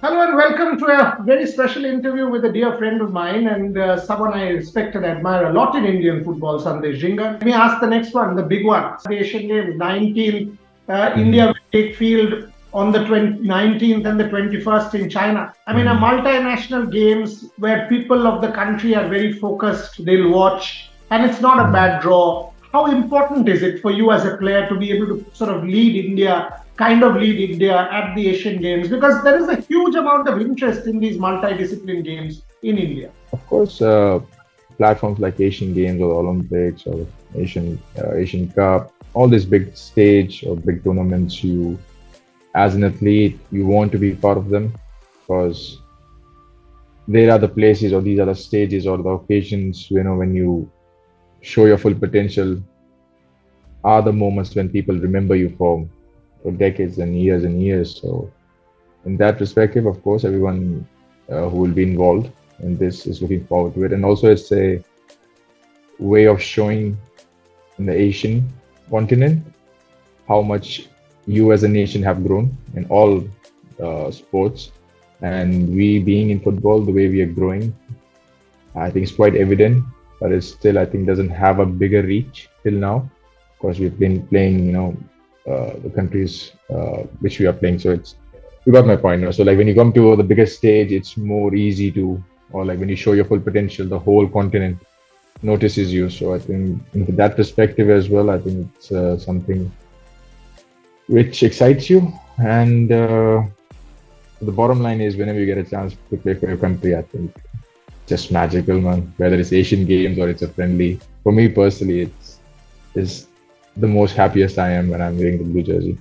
Hello and welcome to a very special interview with a dear friend of mine and someone I respect and admire a lot in Indian football, Sandesh Jhingan. Let me ask the next one, the big one. The Asian Games 19, India Mhm. will take field on the 19th and the 21st in China. I mean, a Mhm. multinational games where people of the country are very focused, they'll watch, and it's not a Mhm. bad draw. How important is it for you as a player to be able to sort of lead India at the Asian Games? Because there is a huge amount of interest in these multidiscipline games in India. Of course, platforms like Asian Games or Olympics or Asian Cup, all these big stage or big tournaments, you as an athlete, you want to be part of them because there are the places or these are the stages or the occasions, when you show your full potential, are the moments when people remember you for decades and years and years. So in that perspective, of course, everyone who will be involved in this is looking forward to it. And also, it's a way of showing in the Asian continent how much you as a nation have grown in all sports. And we being in football, the way we are growing, I think it's quite evident, but it still, I think, doesn't have a bigger reach till now because we've been playing, the countries which we are playing. So you got my point. So like when you come to the biggest stage, it's more easy to, or like when you show your full potential, the whole continent notices you. So I think into that perspective as well, I think it's something which excites you. And the bottom line is, whenever you get a chance to play for your country, I think just magical, man. Whether it's Asian Games or it's a friendly. For me personally, it's the most happiest I am when I'm wearing the blue jersey.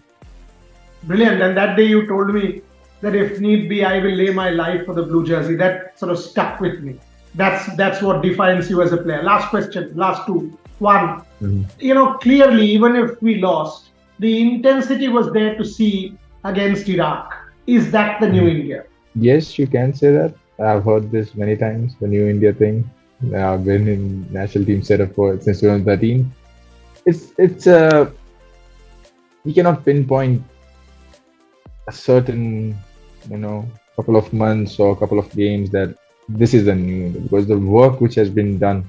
Brilliant. And that day you told me that if need be, I will lay my life for the blue jersey. That sort of stuck with me. That's what defines you as a player. Last question, last two. One, Mhm. clearly, even if we lost, the intensity was there to see against Iraq. Is that the new Mhm. India? Yes, you can say that. I've heard this many times. The new India thing. I've been in national team setup for since 2013. It's you cannot pinpoint a certain, couple of months or a couple of games that this is a new India because the work which has been done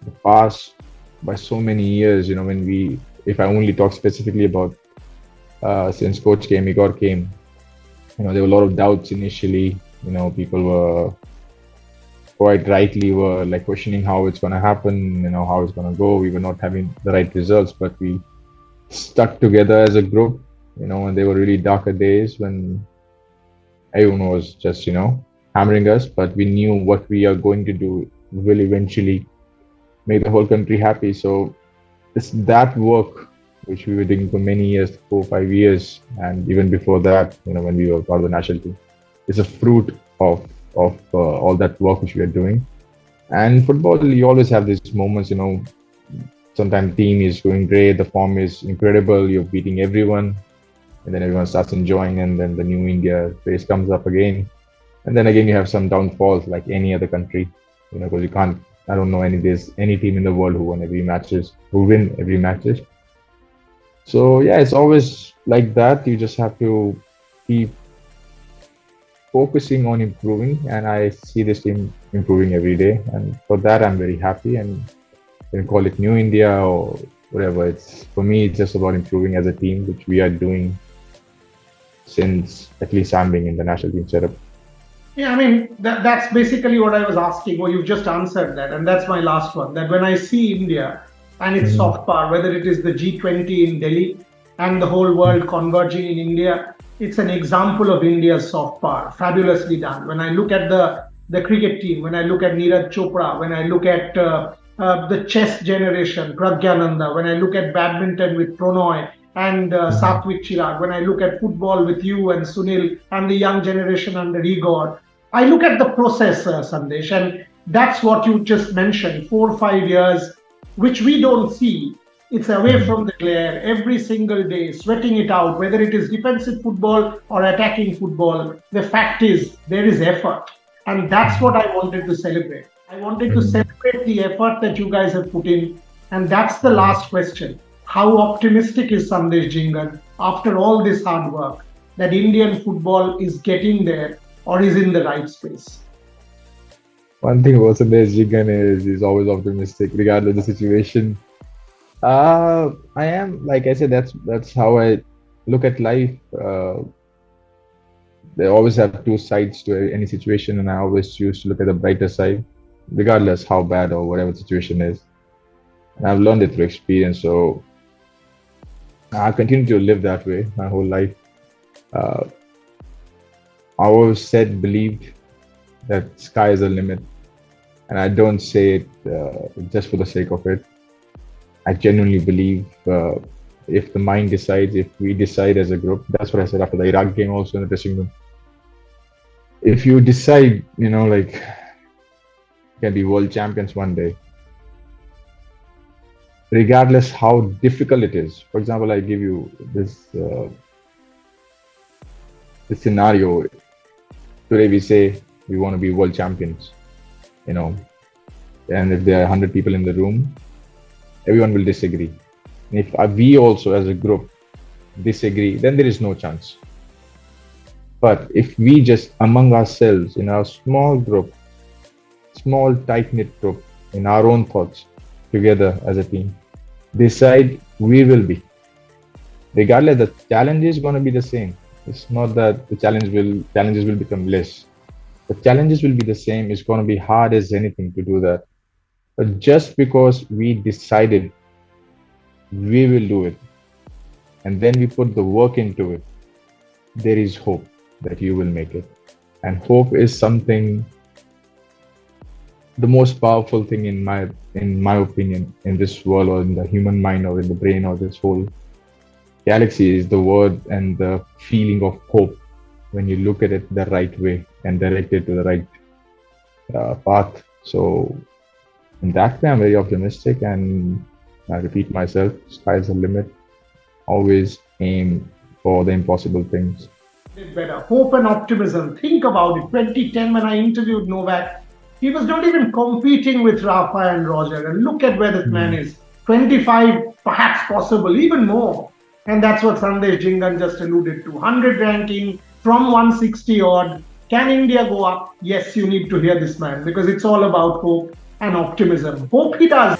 the past by so many years. When if I only talk specifically about since Coach came, Igor came, there were a lot of doubts initially. People were quite rightly were like questioning how it's going to happen, how it's going to go. We were not having the right results, but we stuck together as a group, and they were really darker days when everyone was just, hammering us, but we knew what we are going to do will eventually make the whole country happy. So it's that work which we were doing for many years, 4 or 5 years, and even before that, when we were part of the national team, it's a fruit of all that work which we are doing. And football, you always have these moments, sometimes team is going great, the form is incredible, you're beating everyone, and then everyone starts enjoying, and then the new India face comes up again, and then again you have some downfalls like any other country, because you can't. I don't know there's any team in the world who win every matches. So yeah, it's always like that. You just have to keep focusing on improving, and I see this team improving every day, and for that I'm very happy. And you can call it New India or whatever. It's for me, it's just about improving as a team, which we are doing since at least I'm being in the national team setup. Yeah, I mean, that's basically what I was asking. Well, you've just answered that. And that's my last one. That when I see India and its Mhm. soft power, whether it is the G20 in Delhi and the whole world converging in India, it's an example of India's soft power. Fabulously done. When I look at the cricket team, when I look at Neeraj Chopra, when I look at the chess generation, Pragyananda, when I look at badminton with Pronoy and Mhm. Satvik Chirag, when I look at football with you and Sunil and the young generation under Igor, I look at the process, Sandesh, and that's what you just mentioned 4 or 5 years, which we don't see. It's away Mhm. from the glare every single day, sweating it out, whether it is defensive football or attacking football. The fact is, there is effort. And that's what I wanted to celebrate. I wanted to Mhm. celebrate the effort that you guys have put in. And that's the Mhm. last question. How optimistic is Sandesh Jhingan after all this hard work? that Indian football is getting there or is in the right space? One thing about Sandesh Jhingan is he's always optimistic, regardless of the situation. I am, like I said, that's how I look at life. They always have two sides to any situation, and I always choose to look at the brighter side, regardless how bad or whatever the situation is. And I've learned it through experience, so I continue to live that way my whole life. Uh, I always said, believed that sky is the limit, and I don't say it just for the sake of it. I genuinely believe if the mind decides, if we decide as a group, that's what I said after the Iraq game, also in the dressing room. If you decide, like, you can be world champions one day, regardless how difficult it is. For example, I give you this scenario. Today we say we want to be world champions, and if there are 100 people in the room, everyone will disagree. And if we also as a group disagree, then there is no chance. But if we just among ourselves in our small group, small tight-knit group, in our own thoughts, together as a team, decide we will be. Regardless, the challenge is going to be the same. It's not that the challenges will become less. The challenges will be the same. It's going to be hard as anything to do that. But just because we decided we will do it, and then we put the work into it, there is hope that you will make it. And hope is something, the most powerful thing in my opinion, in this world or in the human mind or in the brain or this whole galaxy, is the word and the feeling of hope when you look at it the right way and direct it to the right path. So in that way, I'm very optimistic, and I repeat myself, sky's the limit. Always aim for the impossible things. Better. Hope and optimism. Think about it. 2010, when I interviewed Novak, he was not even competing with Rafa and Roger. And look at where that man is. 25, perhaps possible, even more. And that's what Sandesh Jhingan just alluded to. 100 ranking from 160 odd. Can India go up? Yes, you need to hear this man, because it's all about hope and optimism. Hope he does.